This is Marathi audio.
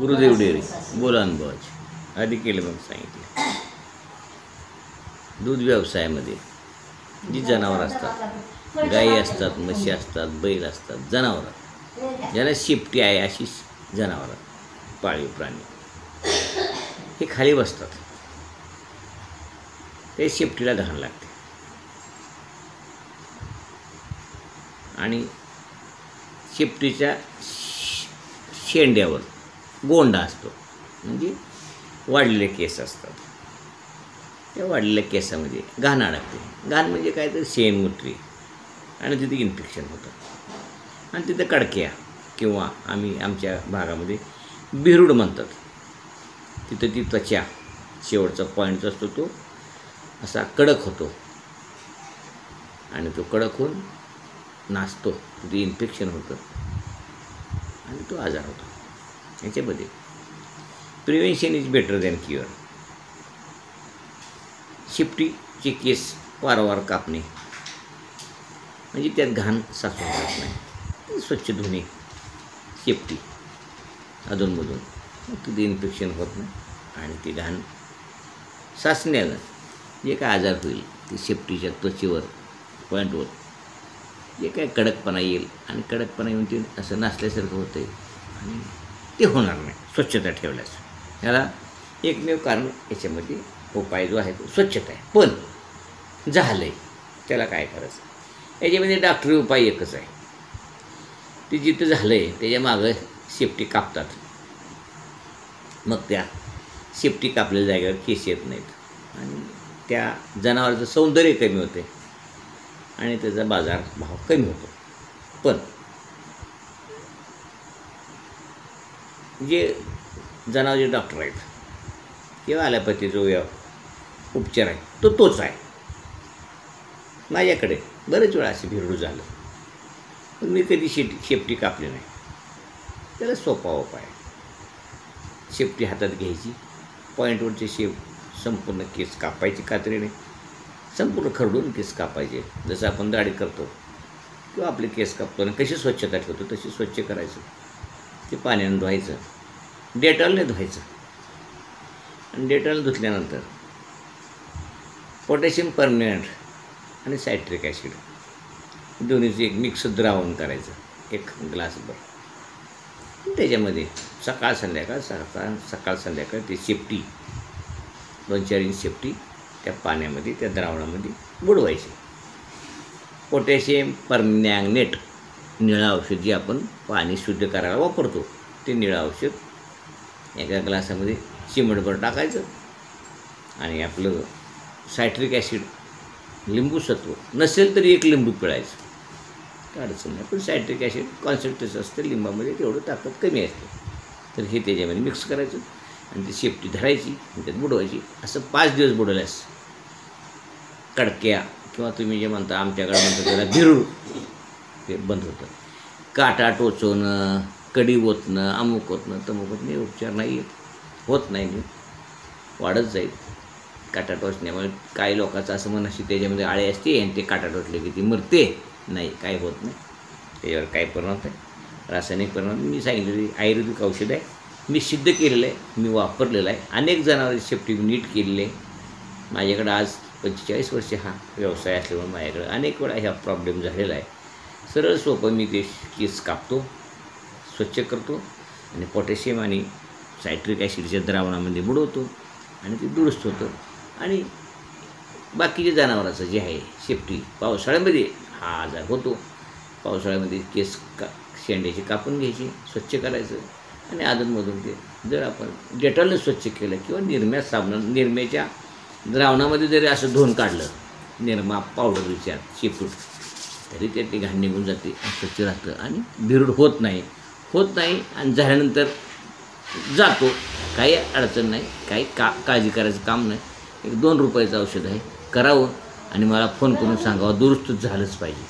गुरुदेव डेअरी बोला अनुभवाचे आधी केलं मग सांगितलं. दूध व्यवसायामध्ये जी जनावरं असतात, गायी असतात, म्हशी असतात, बैल असतात, जनावरं ज्याला शेपटी आहे अशी जनावरं, पाळीव प्राणी हे खाली बसतात. ते शेपटीला घाण लागते आणि शेपटीच्या शेंड्यावर गोंडा असतो, म्हणजे वाढलेले केस असतात. त्या वाढलेल्या केसामध्ये घाण अडकते. घाण म्हणजे काय तर शेणमूत्री, आणि तिथे इन्फेक्शन होतं आणि तिथं कडक्या किंवा आम्ही आमच्या भागामध्ये बिरुड म्हणतात. तिथं ती त्वचा शेवटचा पॉईंट असतो तो असा कडक होतो आणि तो कडक होऊन नाचतो, तिथे इन्फेक्शन होतं आणि तो आजार होतो. याच्यामध्ये prevention is better than cure. शेपटीचे केस वारंवार कापणे म्हणजे त्यात घाण साचून राहत नाही, स्वच्छ धुणे शेपटी अधूनमधून, मग तिथे इन्फेक्शन होत नाही आणि ती घाण साचण्यानं जे काय आजार होईल ती शेपटीच्या त्वचेवर पॉईंटवर जे काय कडकपणा येईल आणि कडकपणा येऊन ते असं नाचल्यासारखं होतं आहे आणि ते होणार नाही स्वच्छता ठेवल्यास. ह्याला एकमेव कारण याच्यामध्ये उपाय जो आहे तो स्वच्छता आहे. पण झालं आहे त्याला काय करायचं, याच्यामध्ये डॉक्टरी उपाय एकच आहे. ते जिथं झालं आहे त्याच्या मागं शेपटी कापतात, मग त्या शेपटी कापलेल्या जागेवर केस येत नाहीत आणि त्या जनावराचं सौंदर्य कमी होते आणि त्याचा बाजारभाव कमी होतो. पण जे जनावरचे डॉक्टर आहेत किंवा ॲलोपॅथी जो उपचार आहे तो तोच आहे. माझ्याकडे बरेच वेळा असे बिरडू झालं, पण मी कधी शेपटी कापली नाही. त्याला सोपा उपाय आहे. शेपटी हातात घ्यायची, पॉईंटवरचे संपूर्ण केस कापायचे कात्रीने, संपूर्ण खरडून केस कापायचे. जसं आपण दाढी करतो किंवा आपले केस कापतो आणि कशी स्वच्छता ठेवतो तशी स्वच्छ करायचं. ते पाण्यानं धुवायचं, डेटॉलने धुवायचं आणि डेटॉल धुतल्यानंतर पोटॅशियम परमॅनंट आणि सायट्रिक ॲसिड दोन्हीचं एक मिक्स द्रावण करायचं, 1 ग्लासभर. त्याच्यामध्ये सकाळ संध्याकाळ ते शेपटी 2-4 इंच शेपटी त्या पाण्यामध्ये त्या द्रावणामध्ये बुडवायची. पोटॅशियम परमॅंगनेट निळं औषध जे आपण पाणी शुद्ध करायला वापरतो ते निळं औषध एका ग्लासामध्ये चिमटभर टाकायचं आणि आपलं सायट्रिक ॲसिड लिंबूसत्व नसेल तरी 1 लिंबू पिळायचं, काय अडचण नाही. पण सायट्रिक ॲसिड कॉन्सन्ट्रेशन असतं लिंबामध्ये, तेवढं ताकद कमी असते. तर हे त्याच्यामध्ये मिक्स करायचं आणि ती शेपटी धरायची आणि त्यात बुडवायची. असं 5 दिवस बुडवल्यास कडक्या किंवा तुम्ही जे म्हणता आमच्याकडे म्हणता त्याला बिरूड ते बंद होतं. काटा टोचवणं, कडी ओतणं, अमुक ओतणं, तमुक ओतणं हे उपचार नाही होत नाही, वाढत जाईल. काटा टोचण्यामुळे काही लोकांचं असं म्हणणं असते त्याच्यामध्ये आळे असते आणि ते काटा टोचले की ती मरते. नाही, काही होत नाही, त्याच्यावर काही परिणाम नाही. रासायनिक परिणाम मी सांगितलेली आयुर्वेदिक औषध आहे, मी सिद्ध केलेलं आहे, मी वापरलेलं आहे. अनेक जनावरांची शेपटी नीट केलेली आहे. माझ्याकडे आज 45 वर्षे हा व्यवसाय असल्यामुळे माझ्याकडे अनेक वेळा ह्या प्रॉब्लेम झालेला आहे. सरळ सोपं मी ते केस कापतो, स्वच्छ करतो आणि पोटॅशियम आणि सायट्रिक ॲसिडच्या द्रावणामध्ये बुडवतो आणि ते दुरुस्त होतं. आणि बाकीचे जनावराचं जे आहे शेपटी पावसाळ्यामध्ये हा आजार होतो. पावसाळ्यामध्ये केस शेंड्याचे कापून घ्यायचे, स्वच्छ करायचं आणि अधूनमधून ते जर आपण डेटॉलने स्वच्छ केलं किंवा निरम्याच्या द्रावणामध्ये जरी असं धुवून काढलं, निरमा पावडर विचार शेपूट, तरी ते घाण निघून जाते, स्वच्छ राहतं आणि बिरूड होत नाही आणि झाल्यानंतर जातो. काही अडचण नाही, काही काळजी करायचं काम नाही. 1-2 रुपयाचं औषध आहे, करावं आणि मला फोन करून सांगावं, दुरुस्त झालंच पाहिजे.